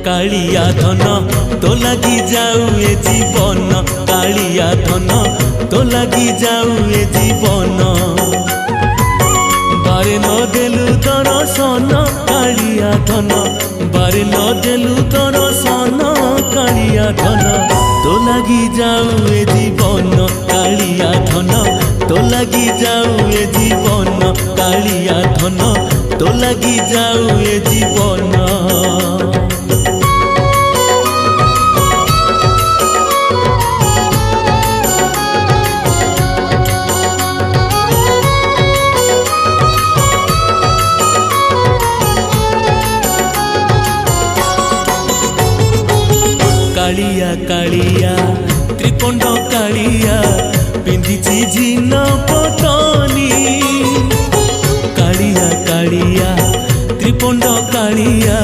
कालिया धन तो लगी जाऊ ए जीवन कालिया धन तो लगी जाऊ ए जीवन बारे न देलु दर्शन कालिया धन बारे न देलु दर्शन कालिया धन तो लगी जाऊ ए जीवन कालिया धन तो लगी जाऊ ए जीवन कालिया धन तो लगी जाऊ ए जीवन। कालिया कालिया त्रिपुंड कालिया पिंधिची झिन पतनी कालिया कालिया त्रिपुंड कालिया